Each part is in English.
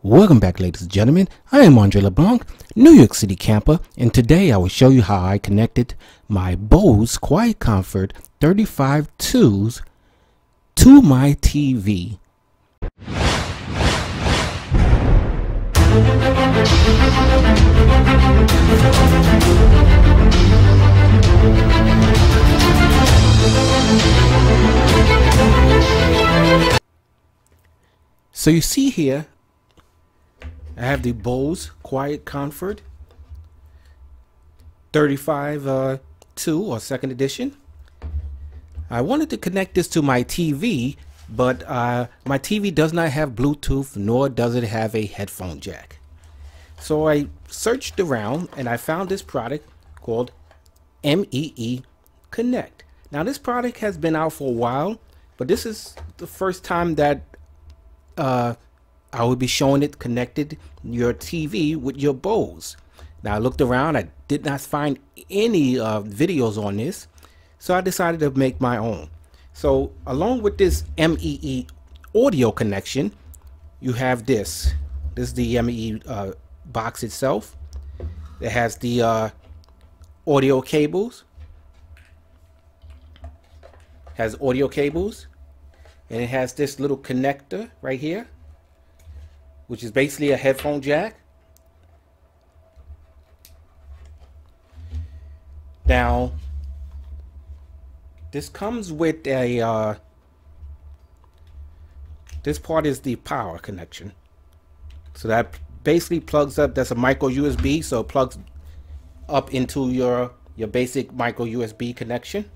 Welcome back, ladies and gentlemen. I am Andre LeBlanc, New York City camper, and today I will show you how I connected my Bose Quiet Comfort 35 IIs to my TV. So you see here, I have the Bose Quiet Comfort 35 II or second edition. I wanted to connect this to my TV, but my TV does not have Bluetooth, nor does it have a headphone jack. So I searched around and I found this product called MEE Connect. Now this product has been out for a while, but this is the first time that I will be showing it connected your TV with your Bose. Now I looked around, I did not find any videos on this, so I decided to make my own. So along with this MEE audio connection, you have this. This is the MEE box itself. It has the audio cables. Has audio cables, and it has this little connector right here, which is basically a headphone jack. Now, this comes with a, this part is the power connection. So that basically plugs up, that's a micro USB, so it plugs up into your basic micro USB connection.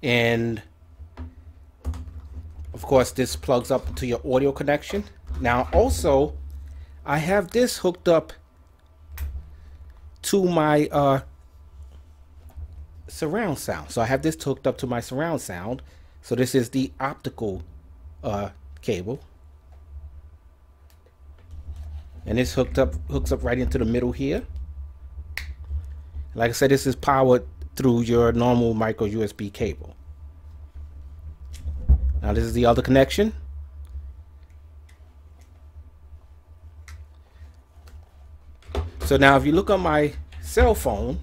And of course, this plugs up to your audio connection. Now also, I have this hooked up to my surround sound. So I have this hooked up to my surround sound. So this is the optical cable. And this hooks up right into the middle here. Like I said, this is powered through your normal micro USB cable. Now this is the other connection. So now if you look on my cell phone,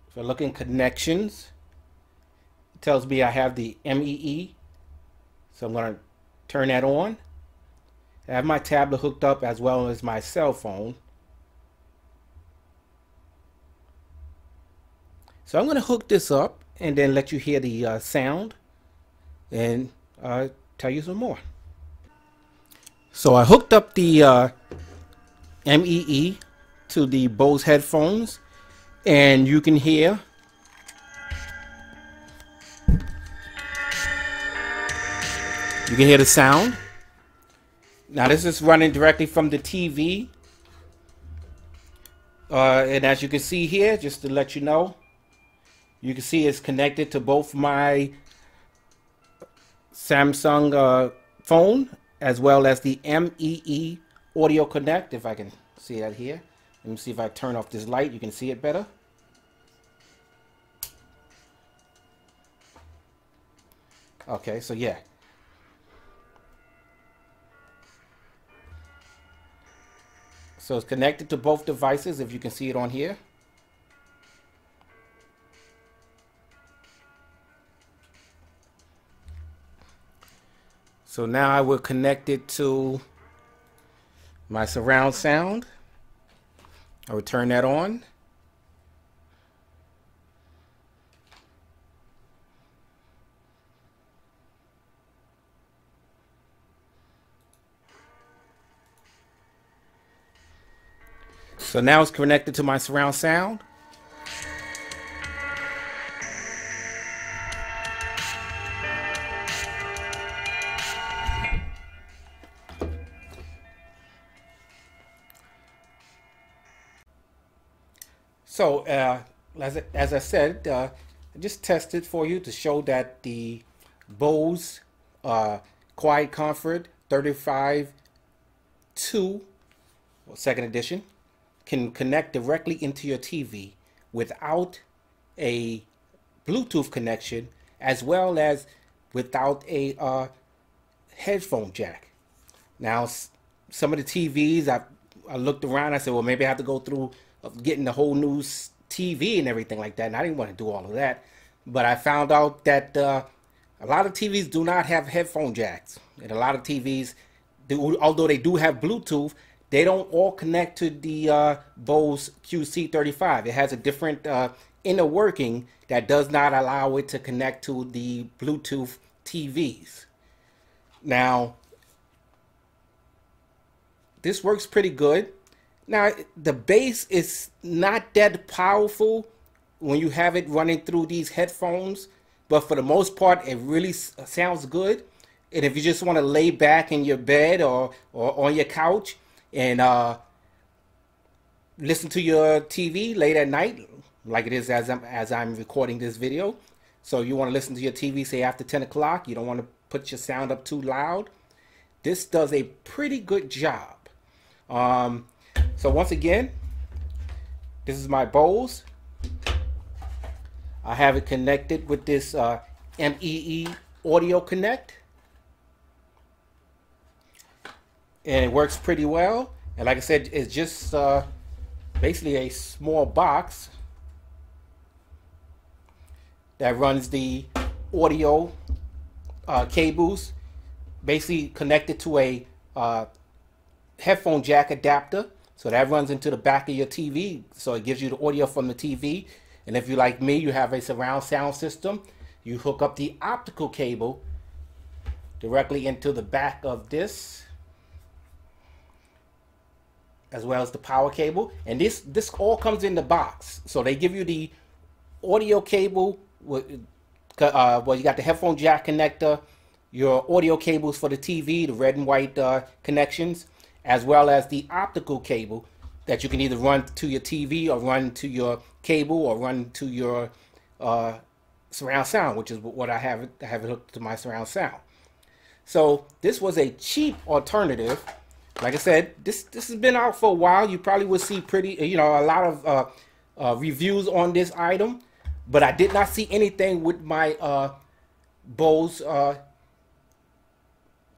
if I look in connections, it tells me I have the MEE. So I'm going to turn that on. I have my tablet hooked up as well as my cell phone. So I'm going to hook this up and then let you hear the sound and tell you some more. So I hooked up the MEE to the Bose headphones, and you can hear the sound. Now this is running directly from the TV, and as you can see here, just to let you know, you can see it's connected to both my Samsung phone as well as the MEE Audio Connect. If I can see that here, let me see if I turn off this light, you can see it better. Okay, so yeah. So it's connected to both devices, if you can see it on here. So now I will connect it to my surround sound. I will turn that on. So now it's connected to my surround sound. So as I said, I just tested for you to show that the Bose Quiet Comfort 35 II, or second edition, can connect directly into your TV without a Bluetooth connection as well as without a headphone jack. Now, some of the TVs, I looked around, I said, well, maybe I have to go through getting the whole new TV and everything like that, and I didn't want to do all of that. But I found out that a lot of TVs do not have headphone jacks, and a lot of TVs, although they do have Bluetooth, they don't all connect to the Bose QC35. It has a different inner working that does not allow it to connect to the Bluetooth TVs. Now, this works pretty good. Now, the bass is not that powerful when you have it running through these headphones, but for the most part, it really sounds good. And if you just want to lay back in your bed or on your couch and listen to your TV late at night, like it is as I'm recording this video. So you want to listen to your TV, say after 10 o'clock, you don't want to put your sound up too loud. This does a pretty good job. So once again, this is my Bose. I have it connected with this MEE Audio Connect. And it works pretty well. And like I said, it's just basically a small box that runs the audio cables, basically connected to a headphone jack adapter. So that runs into the back of your TV, so it gives you the audio from the TV. And if you like me, you have a surround sound system, you hook up the optical cable directly into the back of this, as well as the power cable. And this all comes in the box. So they give you the audio cable, well, you got the headphone jack connector, your audio cables for the TV, the red and white connections, as well as the optical cable that you can either run to your TV or run to your cable or run to your surround sound, which is what I have it hooked to my surround sound. So this was a cheap alternative. Like I said, this has been out for a while. You probably will see a lot of reviews on this item, but I did not see anything with my Bose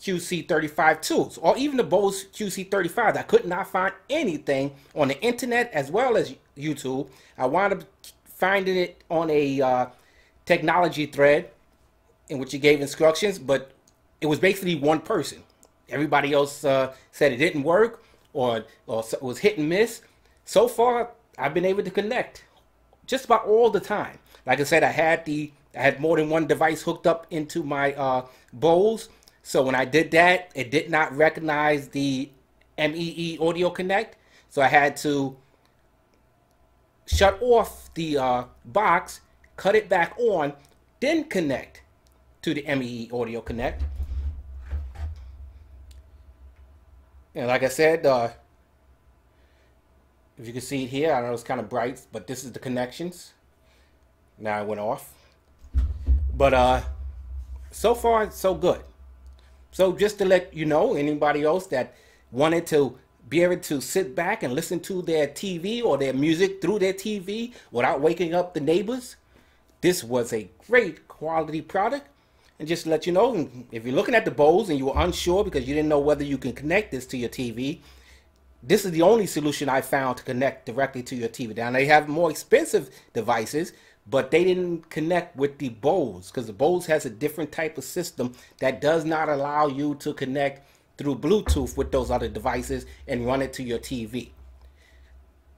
QC35 II, or even the Bose QC35. I could not find anything on the internet as well as YouTube. I wound up finding it on a technology thread in which he gave instructions, but it was basically one person. Everybody else said it didn't work or was hit and miss. So far, I've been able to connect just about all the time. Like I said, I had more than one device hooked up into my Bose. So when I did that, it did not recognize the MEE Audio Connect. So I had to shut off the box, cut it back on, then connect to the MEE Audio Connect. And like I said, if you can see it here, I know it's kind of bright, but this is the connections. Now it went off. But so far, so good. So just to let you know, anybody else that wanted to be able to sit back and listen to their TV or their music through their TV without waking up the neighbors, this was a great quality product. And just to let you know, if you're looking at the Bose and you were unsure because you didn't know whether you can connect this to your TV, this is the only solution I found to connect directly to your TV. Now, they have more expensive devices, but they didn't connect with the Bose because the Bose has a different type of system that does not allow you to connect through Bluetooth with those other devices and run it to your TV.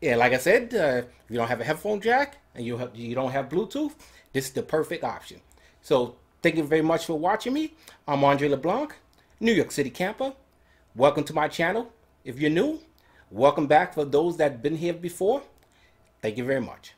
Yeah, like I said, if you don't have a headphone jack and you don't have Bluetooth, this is the perfect option. So thank you very much for watching me. I'm Andre LeBlanc, New York City camper. Welcome to my channel. If you're new, welcome back for those that have been here before. Thank you very much.